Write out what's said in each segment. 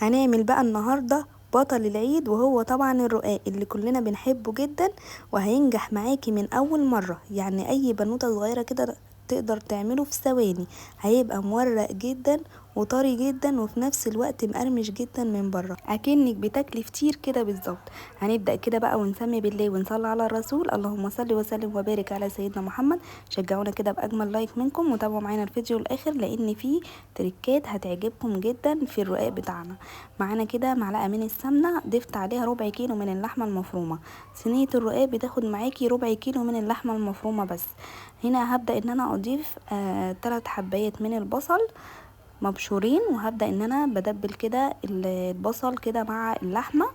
هنعمل بقى النهاردة بطل العيد، وهو طبعا الرقاق اللي كلنا بنحبه جدا، وهينجح معاكي من اول مرة. يعني اي بنوتة صغيرة كده تقدر تعمله في ثواني. هيبقى مورق جدا وطري جدا، وفي نفس الوقت مقرمش جدا من بره، اكنك بتاكلي فطير كده بالظبط. هنبدا كده بقى ونسمي بالله ونصلي على الرسول. اللهم صل وسلم وبارك على سيدنا محمد. شجعونا كده باجمل لايك منكم، وتابعوا معانا الفيديو الاخر لان فيه تريكات هتعجبكم جدا في الرقاق بتاعنا. معانا كده معلقه من السمنه، ضفت عليها ربع كيلو من اللحمه المفرومه. صينيه الرقاق بتاخد معاكي ربع كيلو من اللحمه المفرومه بس. هنا هبدا ان انا اضيف 3 حبايات من البصل مبشورين، وهبدأ ان انا بدبل كده البصل كده مع اللحمة.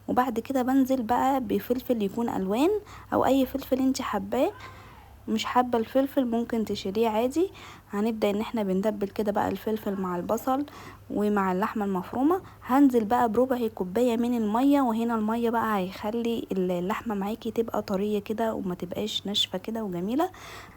وبعد كده بنزل بقى بفلفل يكون الوان او اي فلفل انت حباه. مش حابه الفلفل ممكن تشيليه عادي. هنبدا ان احنا بندبل كده بقى الفلفل مع البصل ومع اللحمه المفرومه. هنزل بقى بربع كوبايه من الميه، وهنا الميه بقى هيخلي اللحمه معاكي تبقى طريه كده وما تبقاش ناشفه كده وجميله.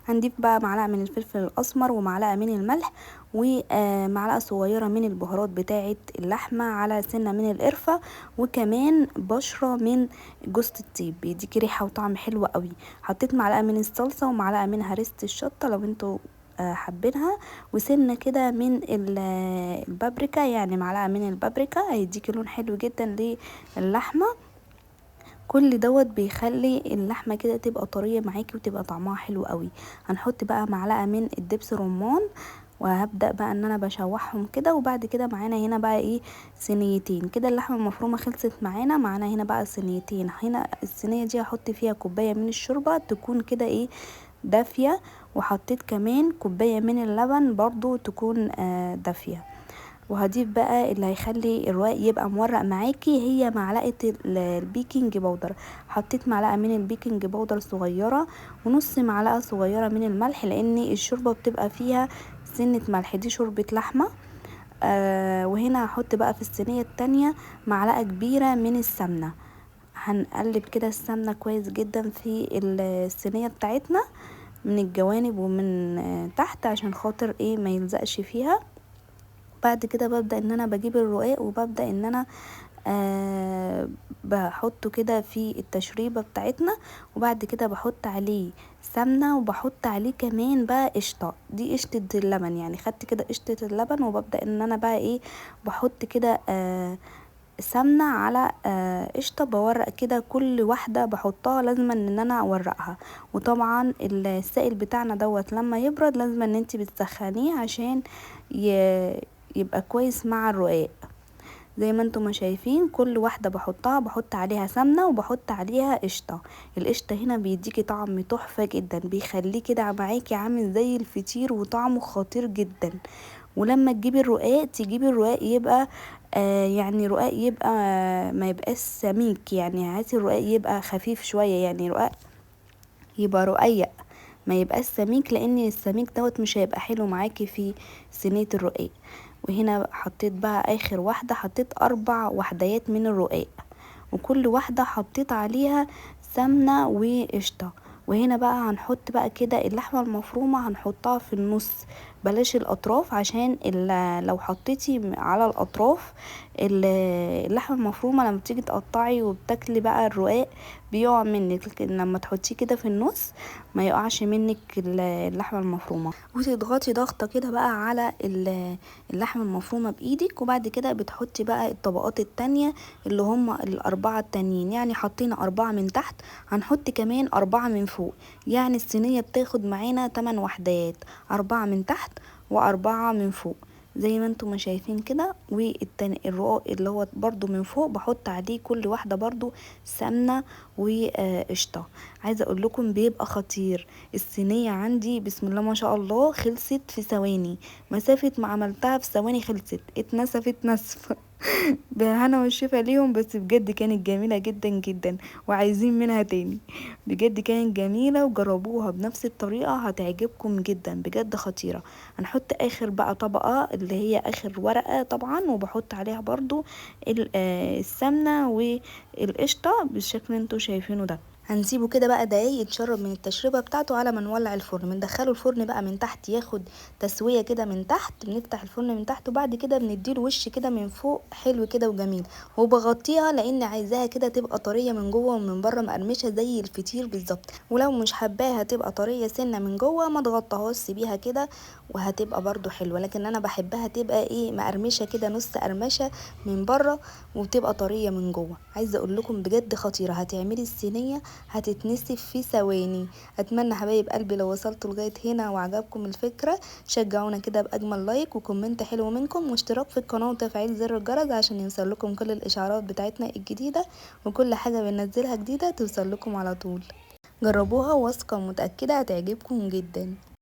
هنضيف بقى معلقه من الفلفل الاسمر ومعلقه من الملح ومعلقه صغيره من البهارات بتاعه اللحمه، على سنه من القرفه، وكمان بشره من جوز الطيب بيديكي ريحه وطعم حلو قوي. حطيت معلقه من الصلصه ومعلقه من هريسه الشطه لو انتوا حابينها، وسنه كده من البابريكا، يعني معلقه من البابريكا هيديكي لون حلو جدا للحمه. كل دوت بيخلي اللحمه كده تبقى طريه معاكي وتبقى طعمها حلو قوي. هنحط بقى معلقه من الدبس رمان، وهبدا بقى ان انا بشوحهم كده. وبعد كده معانا هنا بقى ايه، صينيتين كده اللحمه المفرومه خلصت معانا هنا بقى صينيتين. هنا الصينيه دي هحط فيها كوبايه من الشوربه تكون كده ايه دافيه، وحطيت كمان كوبايه من اللبن برضو تكون دافيه. وهضيف بقى اللي هيخلي الرواق يبقى مورق معاكي، هي معلقه البيكنج باودر. حطيت معلقه من البيكنج باودر صغيره، ونص معلقه صغيره من الملح، لان الشوربه بتبقى فيها سنه ملح، دي شوربه لحمه. وهنا هحط بقى في الصينيه التانية معلقه كبيره من السمنه. هنقلب كده السمنه كويس جدا في الصينيه بتاعتنا من الجوانب ومن تحت، عشان خاطر ايه ما يلزقش فيها. بعد كده ببدأ ان انا بجيب الرقاق، وببدأ ان انا بحطه كده في التشريبة بتاعتنا. وبعد كده بحط عليه سمنة، وبحط عليه كمان بقى قشطة، دي قشطة اللبن. يعني خدت كده قشطة اللبن، وببدأ ان انا بقى ايه بحط كده سمنة على قشطة. بورق كده كل واحدة بحطها لازم ان انا اورقها. وطبعا السائل بتاعنا دوت لما يبرد لازم ان انت بتسخنيه عشان يبقى كويس مع الرقاق. زي ما انتم ما شايفين كل واحدة بحط عليها سمنة وبحط عليها قشطة. القشطة هنا بيديكي طعم تحفة جدا، بيخليه كده معاكي عامل زي الفطير وطعمه خطير جدا. ولما تجيبي الرقاق يبقى يعني رقاق يبقى ما يبقاش سميك. يعني هاتي الرقاق يبقى خفيف شوية، يعني رقاق يبقى رقيق ما يبقاش سميك، لان السميك دوت مش هيبقى حلو معاكي في صينيه الرقاق. وهنا حطيت بقى اخر واحده، حطيت 4 وحدات من الرقاق، وكل واحده حطيت عليها سمنه وقشطه. وهنا بقى هنحط بقى كده اللحمه المفرومه هنحطها في النص، بلاش الاطراف، عشان لو حطيتي على الاطراف اللحمه المفرومه لما تيجي تقطعي وبتاكلي بقى الرقاق بيقع منك. لكن لما تحطيه كده في النص ما يقعش منك اللحمه المفرومه. وتضغطي ضغطه كده بقى على اللحمه المفرومه بايدك. وبعد كده بتحطي بقى الطبقات التانية اللي هم ال4 التانيين. يعني حطينا 4 من تحت، هنحط كمان 4 من فوق. يعني الصينيه بتاخد معانا 8 وحدات، 4 من تحت و4 من فوق زي ما انتم ما شايفين كده. والتاني الرقاق اللي هو برضو من فوق بحط عليه كل واحدة برضو سمنة وقشطة. عايزة اقول لكم بيبقى خطير. الصينية عندي بسم الله ما شاء الله خلصت في ثواني، مسافة ما عملتها في ثواني خلصت، اتنسفت نسف. بالهنا والشفا ليهم، بس بجد كانت جميلة جدا جدا وعايزين منها تاني. بجد كانت جميلة، وجربوها بنفس الطريقة هتعجبكم جدا، بجد خطيرة. هنحط اخر بقى طبقة اللي هي اخر ورقة طبعا، وبحط عليها برضو السمنة والقشطة بالشكل اللي انتوا شايفينه ده. هنسيبه كده بقى دقايق يتشرب من التشريبه بتاعته على ما نولع الفرن. بندخله الفرن بقى من تحت ياخد تسويه كده من تحت، بنفتح الفرن من تحت وبعد كده بنديله وش كده من فوق حلو كده وجميل. وبغطيها لان عايزاها كده تبقى طريه من جوه ومن بره مقرمشه زي الفطير بالظبط. ولو مش حباها تبقى طريه سنه من جوه ما تغطيهاش، سيبيها كده وهتبقى برضو حلوه. لكن انا بحبها تبقى ايه مقرمشه كده، نص قرمشه من بره وتبقى طريه من جوه. عايزه اقول لكم بجد خطيره، هتعملي الصينيه هتتنسف في ثواني. اتمنى حبايب قلبي لو وصلتوا لغايه هنا وعجبكم الفكره شجعونا كده باجمل لايك وكومنت حلو منكم واشتراك في القناه وتفعيل زر الجرس عشان يوصل لكم كل الاشعارات بتاعتنا الجديده، وكل حاجه بننزلها جديده توصل لكم على طول. جربوها واثقه ومتاكده هتعجبكم جدا.